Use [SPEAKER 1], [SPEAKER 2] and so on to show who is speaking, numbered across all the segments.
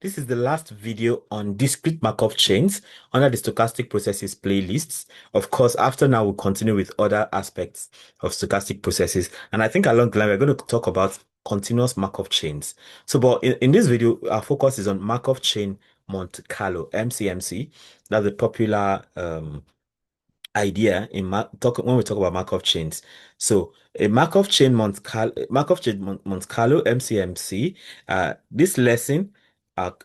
[SPEAKER 1] This is the last video on discrete Markov chains under the stochastic processes playlists. Of course, after now, we'll continue with other aspects of stochastic processes. And I think along the line, we're going to talk about continuous Markov chains. So, but in this video, our focus is on Markov Chain Monte Carlo, MCMC. That's a popular idea in when we talk about Markov chains. So a Markov chain Monte Carlo MCMC. This lesson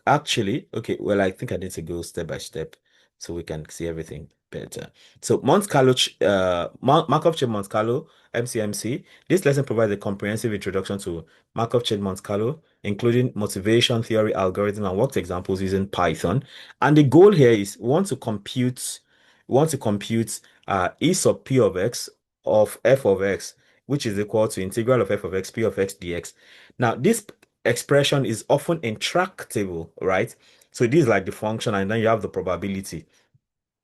[SPEAKER 1] actually okay. Well, I think I need to go step by step so we can see everything better. So Markov chain Monte Carlo MCMC. This lesson provides a comprehensive introduction to Markov chain Monte Carlo, including motivation theory, algorithm, and worked examples using Python. And the goal here is we want to compute E sub p of x of f of x, which is equal to integral of f of x p of x dx. Now, this expression is often intractable, right? So this is like the function, and then you have the probability.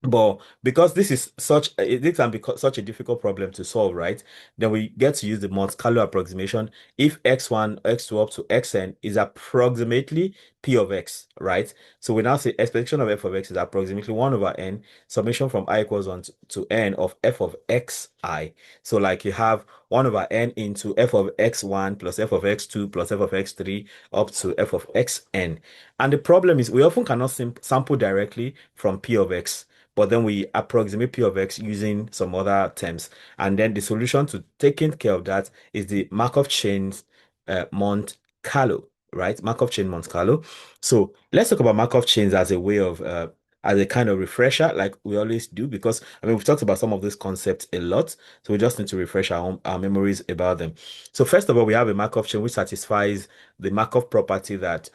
[SPEAKER 1] But because this can be such a difficult problem to solve, right? Then we get to use the Monte Carlo approximation if x1, x2 up to xn is approximately p of x, right? So we now say expectation of f of x is approximately 1 over n, summation from I equals 1 to n of f of xi. So like you have 1 over n into f of x1 plus f of x2 plus f of x3 up to f of xn. And the problem is we often cannot sample directly from p of x, but then we approximate p of x using some other terms. And then the solution to taking care of that is the Markov chain Monte Carlo, right? Markov chain Monte Carlo. So let's talk about Markov chains as a way of as a kind of refresher, like we always do, because I mean we've talked about some of these concepts a lot, so we just need to refresh our memories about them. So first of all, we have a Markov chain which satisfies the Markov property that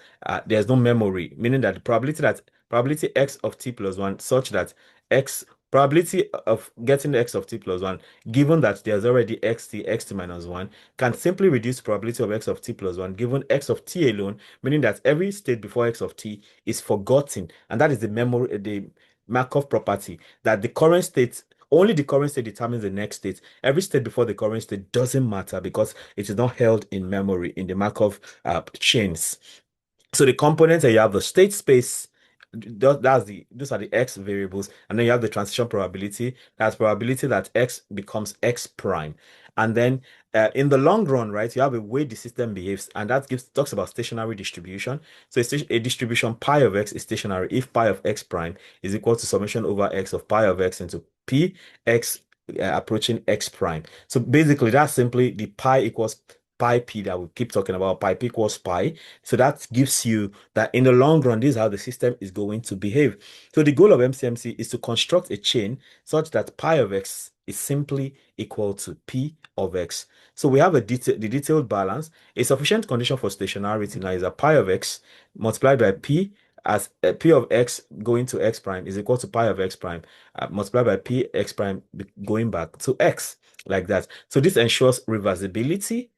[SPEAKER 1] there's no memory, meaning that the probability x of t plus 1 such that x probability of getting x of t plus 1 given that there's already xt minus 1 can simply reduce probability of x of t plus 1 given x of t alone, meaning that every state before x of t is forgotten, and that is the Markov property, that the current state only the current state determines the next state. Every state before the current state doesn't matter because it is not held in memory in the Markov chains. So the components that you have the state space, those are the x variables, and then you have the transition probability. That's probability that x becomes x prime. And then in the long run, right, you have a way the system behaves, and that talks about stationary distribution. So a distribution pi of x is stationary if pi of x prime is equal to summation over x of pi of x into p x approaching x prime. So basically, that's simply the pi equals pi p that we keep talking about, pi p equals pi. So that gives you that in the long run, this is how the system is going to behave. So the goal of MCMC is to construct a chain such that pi of x is simply equal to p of x. So we have the detailed balance. A sufficient condition for stationarity now is that pi of x multiplied by p as p of x going to x prime is equal to pi of x prime multiplied by p x prime going back to x, like that. So this ensures reversibility,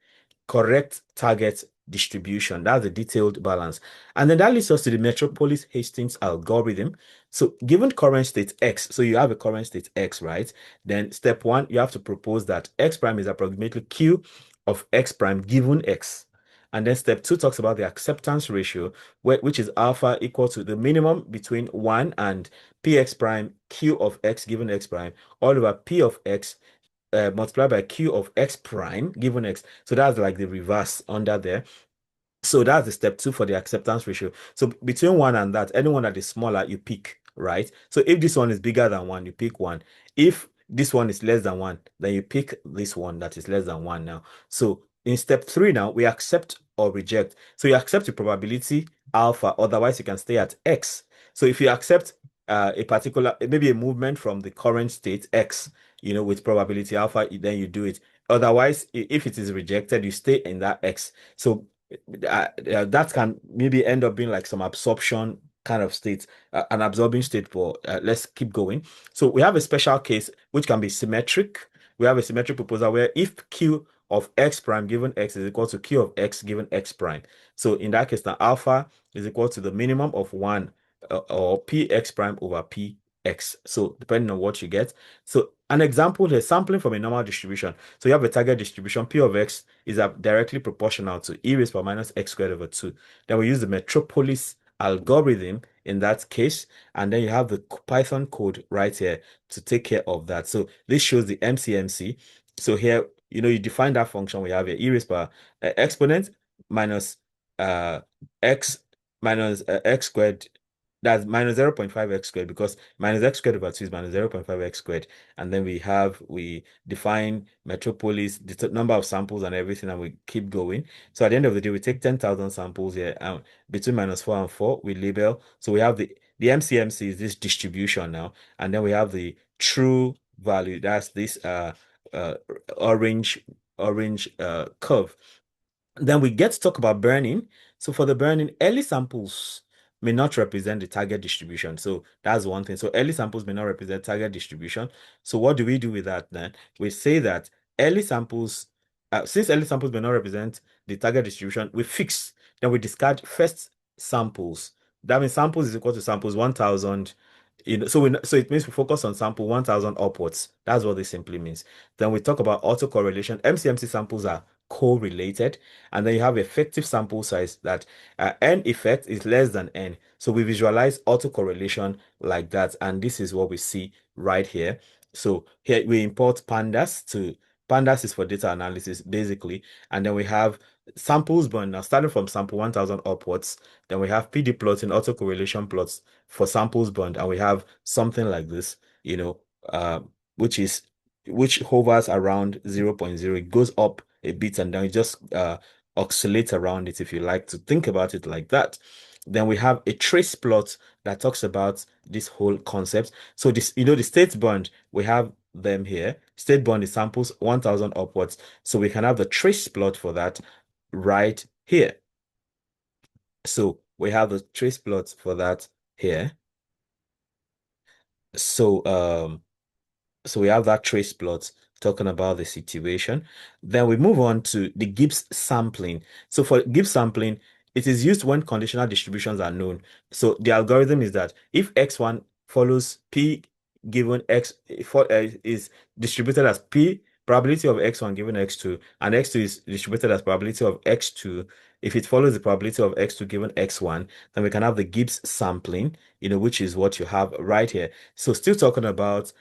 [SPEAKER 1] correct target distribution. That's the detailed balance. And then that leads us to the Metropolis-Hastings algorithm. So given current state x, so you have a current state x, right? Then step one, you have to propose that x prime is approximately q of x prime given x. And then step two talks about the acceptance ratio, which is alpha equal to the minimum between 1 and px prime q of x given x prime all over p of x multiplied by q of x prime given x. So that's like the reverse under there. So that's the step two for the acceptance ratio. So between one and that, anyone that is smaller, you pick, right? So if this one is bigger than one, you pick one. If this one is less than one, then you pick this one that is less than one now. So in step three now, we accept or reject. So you accept the probability alpha, otherwise you can stay at x. So if you accept a particular, maybe a movement from the current state x, with probability alpha, then you do it. Otherwise, if it is rejected, you stay in that x. So that can maybe end up being like some absorption kind of state, an absorbing state. But let's keep going. So we have a special case which can be symmetric. We have a symmetric proposal where if q of x prime given x is equal to q of x given x prime. So in that case, now alpha is equal to the minimum of 1 or px prime over px. So depending on what you get. So an example here, sampling from a normal distribution. So you have a target distribution. P of x is directly proportional to e raised by minus x squared over 2. Then we use the Metropolis algorithm in that case, and then you have the Python code right here to take care of that. So this shows the MCMC. So here, you define that function. We have a e raised power exponent minus uh x minus x squared. That's minus 0.5 x squared, because minus x squared over 2 is minus 0.5 x squared. And then we define Metropolis, the number of samples and everything, and we keep going. So at the end of the day, we take 10,000 samples here, and between -4 and 4, we label. So we have the MCMC is this distribution now, and then we have the true value. That's this uh orange curve. Then we get to talk about burning. So for the burning, early samples may not represent the target distribution. So that's one thing. So early samples may not represent target distribution. So what do we do with that then? We say that early samples, since early samples may not represent the target distribution, we fix, then we discard first samples. That means samples is equal to samples 1,000. So it means we focus on sample 1,000 upwards. That's what this simply means. Then we talk about autocorrelation. MCMC samples are correlated, and then you have effective sample size that n effect is less than n. So we visualize autocorrelation like that, and this is what we see right here. So here we import pandas is for data analysis basically, and then we have samples burned. Now starting from sample 1,000 upwards, then we have PD plots and autocorrelation plots for samples burned, and we have something like this, uh, which is which hovers around 0.0. It goes up a bit and then it just oscillates around it, if you like to think about it like that. Then we have a trace plot that talks about this whole concept. So this, the state bond, we have them here. State bond is samples 1,000 upwards. So we can have the trace plot for that right here. So we have the trace plot for that here. So we have that trace plot talking about the situation. Then we move on to the Gibbs sampling. So for Gibbs sampling, it is used when conditional distributions are known. So the algorithm is that if x1 follows p given x is distributed as p probability of x1 given x2, and x2 is distributed as probability of x2, if it follows the probability of x2 given x1, then we can have the Gibbs sampling, which is what you have right here. So still talking about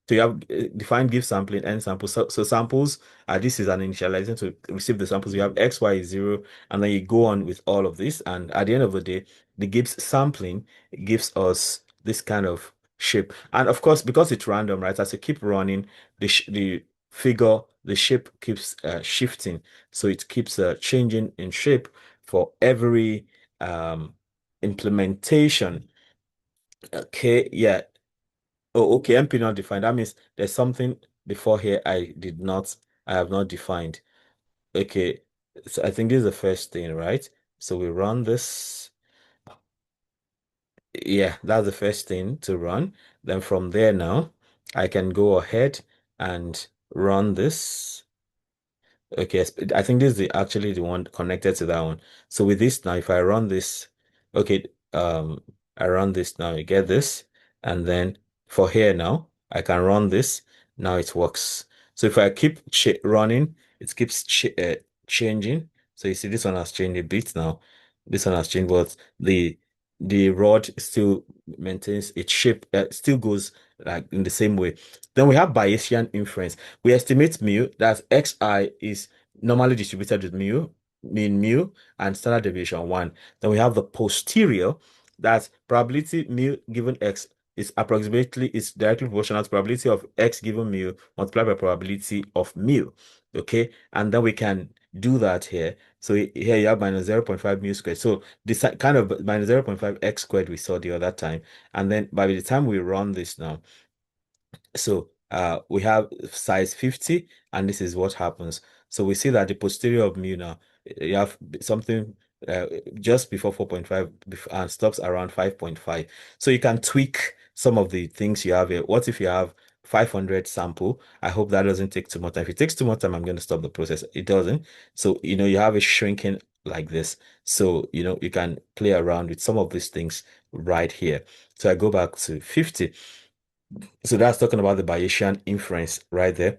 [SPEAKER 1] so you have defined Gibbs sampling and samples. So samples, this is an initialization to receive the samples. You have x, y is 0, and then you go on with all of this. And at the end of the day, the Gibbs sampling gives us this kind of shape. And of course, because it's random, right? As you keep running, the figure, the shape keeps shifting. So it keeps changing in shape for every implementation. Okay, yeah. Oh, okay. MP not defined. That means there's something before here I have not defined. Okay. So I think this is the first thing, right? So we run this. Yeah, that's the first thing to run. Then from there now, I can go ahead and run this. Okay, I think this is actually the one connected to that one. So with this now, if I run this, okay, I run this now, you get this, and then for here now, I can run this. Now it works. So if I keep running, it keeps changing. So you see, this one has changed a bit now. This one has changed, but the rod still maintains its shape. Still goes like in the same way. Then we have Bayesian inference. We estimate mu, that's xi is normally distributed with mean mu, and standard deviation 1. Then we have the posterior, that's probability mu given x is directly proportional to probability of x given mu multiplied by probability of mu. Okay, and then we can do that here. So here you have minus 0.5 mu squared. So this kind of minus 0.5 x squared we saw the other time. And then by the time we run this now, so we have size 50, and this is what happens. So we see that the posterior of mu now, you have something just before 4.5 and stops around 5.5. So you can tweak some of the things you have here. What if you have 500 sample? I hope that doesn't take too much time. If it takes too much time, I'm going to stop the process. It doesn't. So, you have a shrinking like this. So, you can play around with some of these things right here. So I go back to 50. So that's talking about the Bayesian inference right there.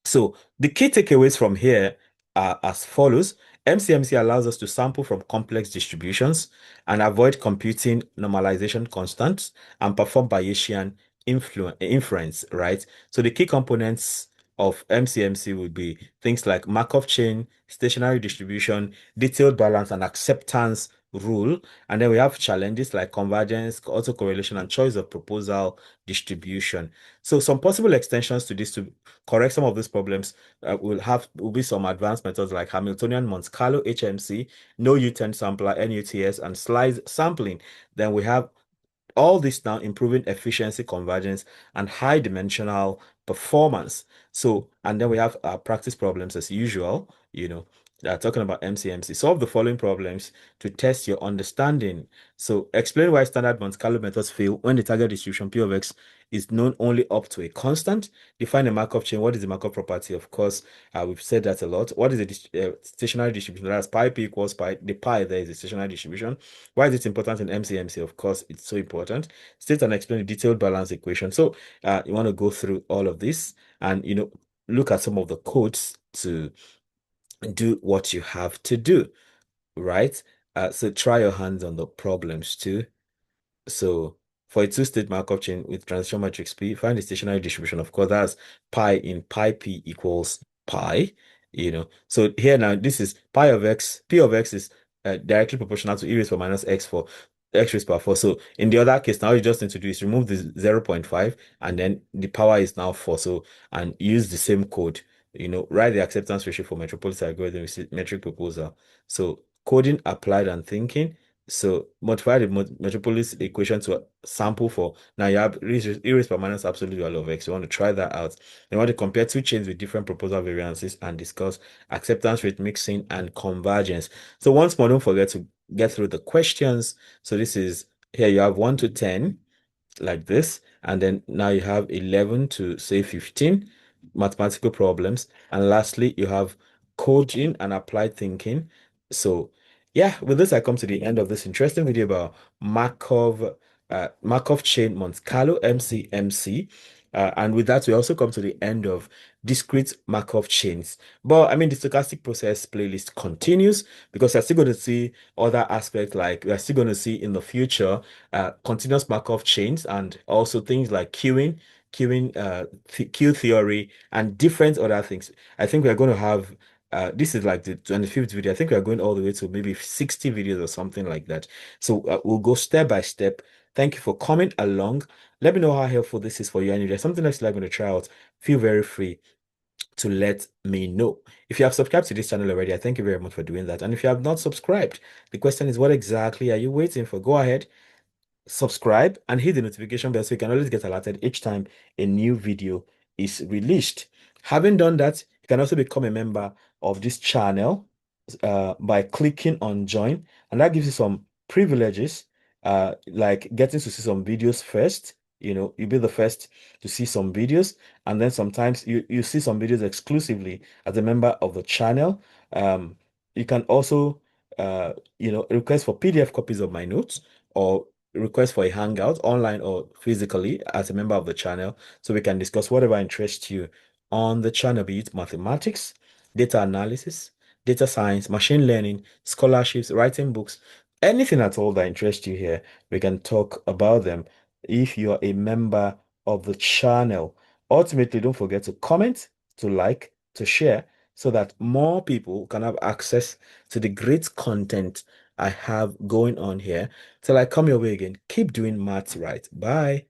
[SPEAKER 1] So the key takeaways from here are as follows. MCMC allows us to sample from complex distributions and avoid computing normalization constants and perform Bayesian inference, right? So the key components of MCMC would be things like Markov chain, stationary distribution, detailed balance, and acceptance rule. And then we have challenges like convergence, autocorrelation, and choice of proposal distribution. So some possible extensions to this to correct some of these problems will be some advanced methods like Hamiltonian Monte Carlo HMC, no U10 sampler, NUTS, and slice sampling. Then we have all this now improving efficiency, convergence, and high dimensional performance. So, and then we have practice problems as usual, talking about MCMC. Solve the following problems to test your understanding. So, explain why standard Monte Carlo methods fail when the target distribution P of X is known only up to a constant. Define a Markov chain. What is the Markov property? Of course, we've said that a lot. What is the stationary distribution? That's pi p equals pi. The pi there is a stationary distribution. Why is it important in MCMC? Of course, it's so important. State and explain the detailed balance equation. So you want to go through all of this and look at some of the codes to do what you have to do, right? So try your hands on the problems too. So for a two-state Markov chain with transition matrix P, find the stationary distribution. Of course, that's pi in pi p equals pi. So here now, this is pi of x, p of x is directly proportional to e raised to minus x for x raised to power 4. So in the other case, now you just need to do is remove the 0.5 and then the power is now 4. So, and use the same code, write the acceptance ratio for Metropolis algorithm with metric proposal. So coding, applied, and thinking. So modify the Metropolis equation to sample for now you have e raised power minus absolute value of x. You want to try that out. You want to compare two chains with different proposal variances and discuss acceptance rate mixing and convergence. So once more, don't forget to get through the questions. So this is here you have 1 to 10 like this, and then now you have 11 to say 15 mathematical problems, and lastly you have coding and applied thinking. So yeah, with this I come to the end of this interesting video about Markov Chain Monte Carlo MCMC. And with that, we also come to the end of discrete Markov chains. But I mean, the stochastic process playlist continues because we're still going to see other aspects, like we're still going to see in the future continuous Markov chains and also things like queue theory, and different other things. I think we're going to have this is like the 25th video. I think we're going all the way to maybe 60 videos or something like that. So we'll go step by step. Thank you for coming along. Let me know how helpful this is for you. And if there's something else you're going to try out, feel very free to let me know. If you have subscribed to this channel already, I thank you very much for doing that. And if you have not subscribed, the question is, what exactly are you waiting for? Go ahead, subscribe and hit the notification bell so you can always get alerted each time a new video is released. Having done that, you can also become a member of this channel by clicking on join, and that gives you some privileges, like getting to see some videos first. You'll be the first to see some videos, and then sometimes you see some videos exclusively as a member of the channel. You can also request for PDF copies of my notes, or request for a hangout online or physically as a member of the channel, so we can discuss whatever interests you on the channel, be it mathematics, data analysis, data science, machine learning, scholarships, writing books, anything at all that interests you here. We can talk about them if you are a member of the channel. Ultimately, don't forget to comment, to like, to share, so that more people can have access to the great content I have going on here. Till I come your way again, keep doing maths right. Bye.